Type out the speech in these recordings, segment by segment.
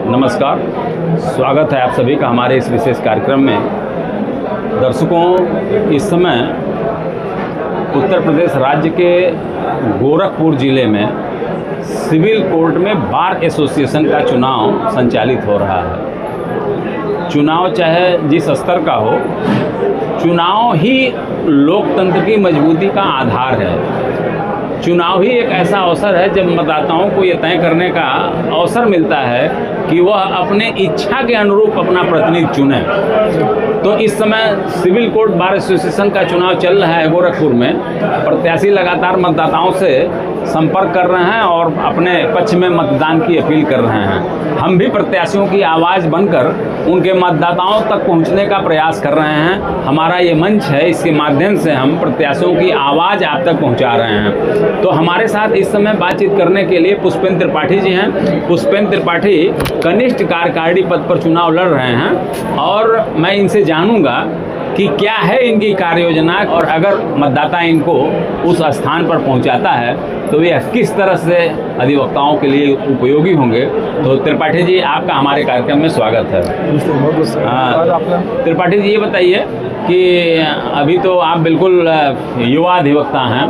नमस्कार, स्वागत है आप सभी का हमारे इस विशेष कार्यक्रम में। दर्शकों, इस समय उत्तर प्रदेश राज्य के गोरखपुर ज़िले में सिविल कोर्ट में बार एसोसिएशन का चुनाव संचालित हो रहा है। चुनाव चाहे जिस स्तर का हो, चुनाव ही लोकतंत्र की मजबूती का आधार है। चुनाव ही एक ऐसा अवसर है जब मतदाताओं को ये तय करने का अवसर मिलता है कि वह अपने इच्छा के अनुरूप अपना प्रतिनिधि चुने। तो इस समय सिविल कोर्ट बार एसोसिएशन का चुनाव चल रहा है गोरखपुर में। प्रत्याशी लगातार मतदाताओं से संपर्क कर रहे हैं और अपने पक्ष में मतदान की अपील कर रहे हैं। हम भी प्रत्याशियों की आवाज़ बनकर उनके मतदाताओं तक पहुंचने का प्रयास कर रहे हैं। हमारा ये मंच है, इसके माध्यम से हम प्रत्याशियों की आवाज़ आप तक पहुंचा रहे हैं। तो हमारे साथ इस समय बातचीत करने के लिए पुष्पेंद्र त्रिपाठी जी हैं। पुष्पेंद्र त्रिपाठी कनिष्ठ कार्यकारिणी पद पर चुनाव लड़ रहे हैं और मैं इनसे जानूंगा कि क्या है इनकी कार्य योजना और अगर मतदाता इनको उस स्थान पर पहुंचाता है तो वे किस तरह से अधिवक्ताओं के लिए उपयोगी होंगे। तो त्रिपाठी जी, आपका हमारे कार्यक्रम में स्वागत है। त्रिपाठी जी, ये बताइए कि अभी तो आप बिल्कुल युवा अधिवक्ता हैं।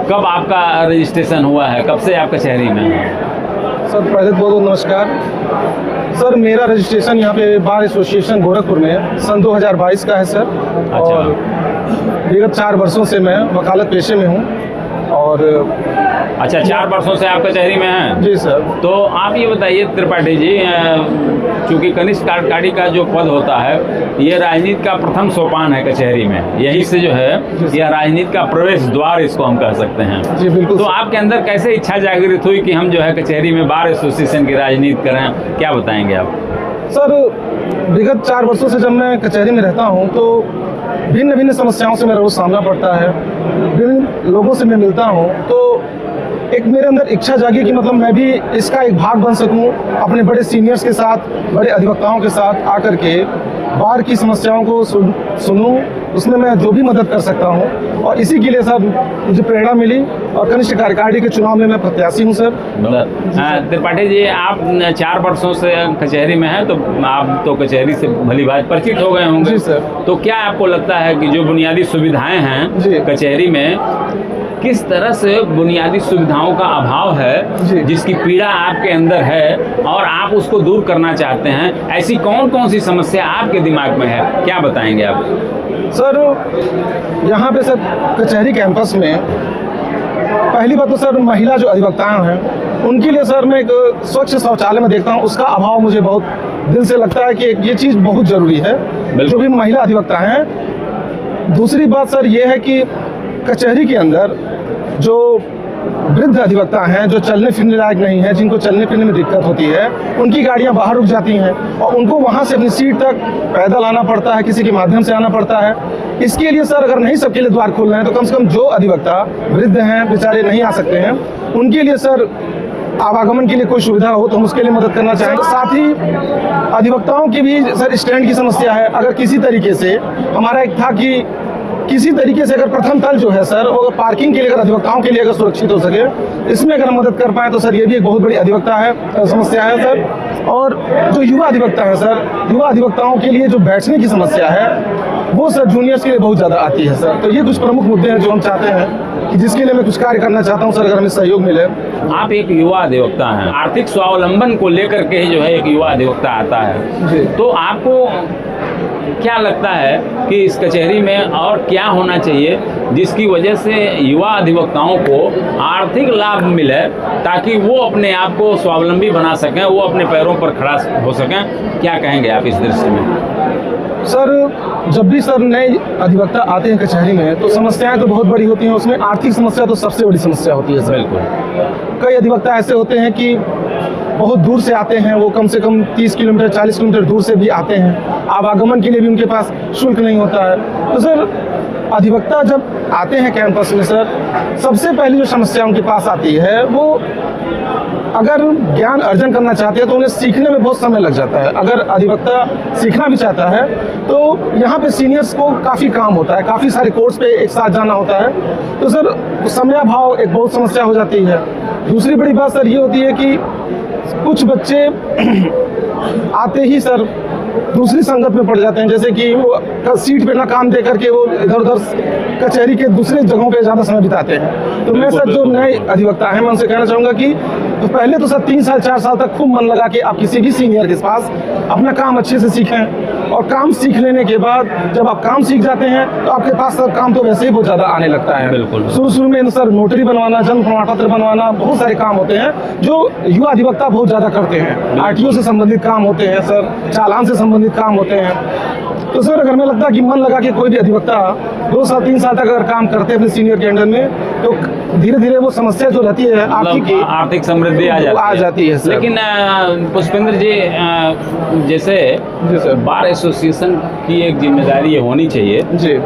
कब आपका रजिस्ट्रेशन हुआ है, कब से आप कचहरी में हैं? सर, पहले तो बहुत नमस्कार सर। मेरा रजिस्ट्रेशन यहाँ पे बार एसोसिएशन गोरखपुर में सन 2022 का है सर। अच्छा। और विगत 4 वर्षों से मैं वकालत पेशे में हूँ। और अच्छा, 4 वर्षों से आप कचहरी में हैं? जी सर। तो आप ये बताइए त्रिपाठी जी, चूँकि कनिष्ठ कार्यकारिणी का जो पद होता है ये राजनीति का प्रथम सोपान है कचहरी में। यही से जो है यह राजनीति का प्रवेश द्वार इसको हम कह सकते हैं। जी बिल्कुल। तो आपके अंदर कैसे इच्छा जागृत हुई कि हम जो है कचहरी में बार एसोसिएशन की राजनीति करें, क्या बताएंगे आप? सर, विगत 4 वर्षों से जब मैं कचहरी में रहता हूँ तो भिन्न भिन्न समस्याओं से मेरा रोज सामना पड़ता है। विभिन्न लोगों से मैं मिलता हूँ तो एक मेरे अंदर इच्छा जागी कि मतलब मैं भी इसका एक भाग बन सकूं, अपने बड़े सीनियर्स के साथ, बड़े अधिवक्ताओं के साथ आकर के बार की समस्याओं को सुनूं, उसमें मैं जो भी मदद कर सकता हूं। और इसी के लिए सर मुझे प्रेरणा मिली और कनिष्ठ कार्यकारिणी के चुनाव में मैं प्रत्याशी हूं सर। त्रिपाठी जी, आप 4 वर्षों से कचहरी में हैं तो आप तो कचहरी से भली बात परिचित हो गए होंगे। जी सर। तो क्या आपको लगता है कि जो बुनियादी सुविधाएं हैं कचहरी में, किस तरह से बुनियादी सुविधाओं का अभाव है जिसकी पीड़ा आपके अंदर है और आप उसको दूर करना चाहते हैं? ऐसी कौन कौन सी समस्या आपके दिमाग में है, क्या बताएंगे आप? सर, यहाँ पे सर कचहरी कैंपस में पहली बात तो सर महिला जो अधिवक्ता हैं उनके लिए सर मैं एक स्वच्छ शौचालय में देखता हूँ, उसका अभाव मुझे बहुत दिल से लगता है कि ये चीज़ बहुत ज़रूरी है जो भी महिला अधिवक्ता हैं। दूसरी बात सर ये है कि कचहरी के अंदर जो वृद्ध अधिवक्ता हैं, जो चलने फिरने लायक नहीं है, जिनको चलने फिरने में दिक्कत होती है, उनकी गाड़ियां बाहर रुक जाती हैं और उनको वहां से अपनी सीट तक पैदल आना पड़ता है, किसी के माध्यम से आना पड़ता है। इसके लिए सर अगर नहीं सबके लिए द्वार खोल रहे हैं तो कम से कम जो अधिवक्ता वृद्ध हैं, बेचारे नहीं आ सकते हैं, उनके लिए सर आवागमन के लिए कोई सुविधा हो तो हम उसके लिए मदद करना चाहेंगे। साथ ही अधिवक्ताओं की भी सर स्टैंड की समस्या है। अगर किसी तरीके से हमारा एक था कि किसी तरीके से अगर प्रथम तल जो है सर वो पार्किंग के लिए अगर अधिवक्ताओं के लिए अगर सुरक्षित हो सके, इसमें अगर हम मदद कर पाए तो सर ये भी एक बहुत बड़ी अधिवक्ता है समस्या है सर। और जो युवा अधिवक्ता है सर, युवा अधिवक्ताओं के लिए जो बैठने की समस्या है वो सर जूनियर्स के लिए बहुत ज़्यादा आती है सर। तो ये कुछ प्रमुख मुद्दे हैं जो हम चाहते हैं कि जिसके लिए मैं कुछ कार्य करना चाहता हूँ सर, अगर हमें सहयोग मिले। आप एक युवा अधिवक्ता हैं, आर्थिक स्वावलंबन को लेकर के ही जो है एक युवा अधिवक्ता आता है, तो आपको क्या लगता है कि इस कचहरी में और क्या होना चाहिए जिसकी वजह से युवा अधिवक्ताओं को आर्थिक लाभ मिले ताकि वो अपने आप को स्वावलंबी बना सकें, वो अपने पैरों पर खड़ा हो सकें? क्या कहेंगे आप इस दृष्टि में? सर, जब भी सर नए अधिवक्ता आते हैं कचहरी में तो समस्याएं तो बहुत बड़ी होती हैं, उसमें आर्थिक समस्या तो सबसे बड़ी समस्या होती है सर। बिल्कुल। कई अधिवक्ता ऐसे होते हैं कि बहुत दूर से आते हैं, वो कम से कम 30 किलोमीटर 40 किलोमीटर दूर से भी आते हैं, आवागमन के लिए भी उनके पास शुल्क नहीं होता है। तो सर अधिवक्ता जब आते हैं कैंपस में सर, सबसे पहली जो समस्या उनके पास आती है वो अगर ज्ञान अर्जन करना चाहते हैं तो उन्हें सीखने में बहुत समय लग जाता है। अगर अधिवक्ता सीखना भी चाहता है तो यहाँ पे सीनियर्स को काफ़ी काम होता है, काफ़ी सारे कोर्स पे एक साथ जाना होता है, तो सर समय अभाव एक बहुत समस्या हो जाती है। दूसरी बड़ी बात सर ये होती है कि कुछ बच्चे आते ही सर दूसरी संगत में पड़ जाते हैं, जैसे कि वो सीट पे ना काम दे करके वो इधर उधर कचहरी के दूसरे जगहों पे ज़्यादा समय बिताते हैं। तो मैं सर जो नए अधिवक्ता हैं मैं उनसे कहना चाहूँगा कि तो पहले तो सर 3 साल 4 साल तक खूब मन लगा कि आप किसी भी सीनियर के पास अपना काम अच्छे से सीखें, और काम सीख लेने के बाद जब आप काम सीख जाते हैं तो आपके पास सर काम तो वैसे ही बहुत ज़्यादा आने लगता है। बिल्कुल। शुरू में सर नोटरी बनवाना, जन्म प्रमाण पत्र बनवाना, बहुत सारे काम होते हैं जो युवा अधिवक्ता बहुत ज़्यादा करते हैं। आरटीओ से संबंधित काम होते हैं सर, चालान से संबंधित काम होते हैं। तो सर अगर मैं लगता है कि मन लगा कि कोई भी अधिवक्ता 2 साल 3 साल तक अगर काम करते हैं अपने सीनियर के अंडर में, तो धीरे धीरे वो समस्या जो रहती है आर्थिक समृद्धि आ जाती है सर। लेकिन पुष्पेंद्र जी, जैसे बार एसोसिएशन की एक जिम्मेदारी ये होनी चाहिए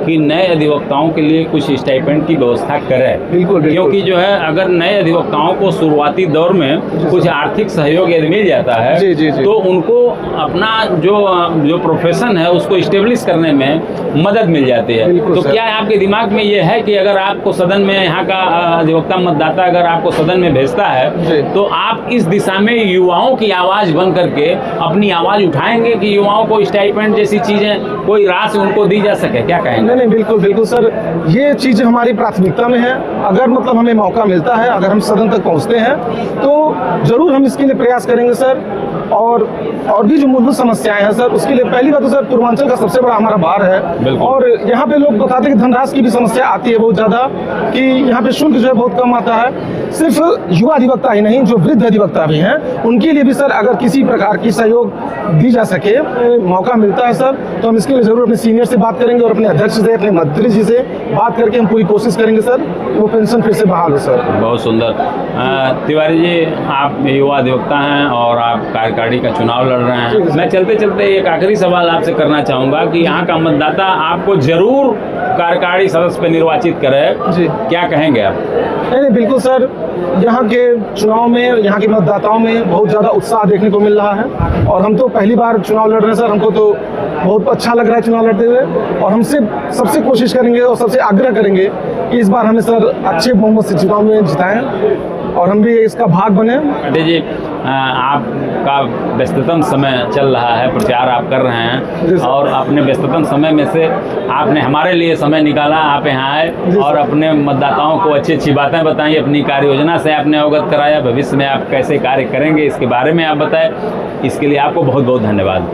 कि नए अधिवक्ताओं के लिए कुछ स्टाइपेंड की व्यवस्था करे। बिल्कुल। क्योंकि जो है अगर नए अधिवक्ताओं को शुरुआती दौर में कुछ आर्थिक सहयोग यदि मिल जाता है तो उनको अपना जो प्रोफेशन है उसको स्टेब्लिश करने में मदद मिल जाती है। तो क्या आपके दिमाग में ये है कि अगर आपको सदन में यहाँ का अधिवक्ता मतदाता अगर आपको सदन में भेजता है तो आप इस दिशा में युवाओं की आवाज़ बन करके अपनी आवाज़ उठाएंगे कि युवाओं को स्टाइपेंड जैसी चीज़ें कोई राशि उनको दी जा सके? क्या कहेंगे? नहीं, बिल्कुल सर, ये चीज़ हमारी प्राथमिकता में है। अगर मतलब हमें मौका मिलता है, अगर हम सदन तक पहुँचते हैं तो ज़रूर हम इसके लिए प्रयास करेंगे सर। और भी जो मूलभूत समस्याएं हैं सर, उसके लिए पहली बात तो सर पूर्वांचल का सबसे बड़ा हमारा भार है। और यहाँ पे लोग बताते हैं कि धनराशि की भी समस्या आती है बहुत ज़्यादा, कि यहाँ पे शुल्क जो है बहुत कम आता है। सिर्फ युवा अधिवक्ता ही नहीं, जो वृद्ध अधिवक्ता भी हैं उनके लिए भी सर अगर किसी प्रकार की सहयोग दी जा सके, मौका मिलता है सर, तो हम इसके लिए ज़रूर अपने सीनियर से बात करेंगे और अपने अध्यक्ष से, अपने मंत्री जी से बात करके हम पूरी कोशिश करेंगे सर वो पेंशन फिर से बहाल हो सर। बहुत सुंदर। तिवारी जी, आप युवा अधिवक्ता हैं और आप कार्यकारिणी का चुनाव लड़ रहे हैं। मैं चलते चलते एक आखिरी सवाल आपसे करना चाहूँगा कि यहाँ का मतदाता आपको जरूर कार्यकारिणी सदस्य पे निर्वाचित करे, क्या कहेंगे आप? नहीं, बिल्कुल सर, यहाँ के चुनाव में यहाँ के मतदाताओं में बहुत ज़्यादा उत्साह देखने को मिल रहा है और हम तो पहली बार चुनाव लड़ रहे हैं सर। हमको तो बहुत अच्छा लग रहा है चुनाव लड़ते हुए, और हमसे सबसे कोशिश करेंगे और सबसे आग्रह करेंगे कि इस बार हमें सर अच्छे बहुमत से चुनाव में जिताएं और हम भी इसका भाग बने। अजय जी, आपका व्यस्ततम समय चल रहा है, प्रचार आप कर रहे हैं और अपने व्यस्ततम समय में से आपने हमारे लिए समय निकाला, आप यहाँ आए और अपने मतदाताओं को अच्छी अच्छी बातें बताई, अपनी कार्य योजना से आपने अवगत कराया, भविष्य में आप कैसे कार्य करेंगे इसके बारे में आप बताएं। इसके लिए आपको बहुत बहुत धन्यवाद।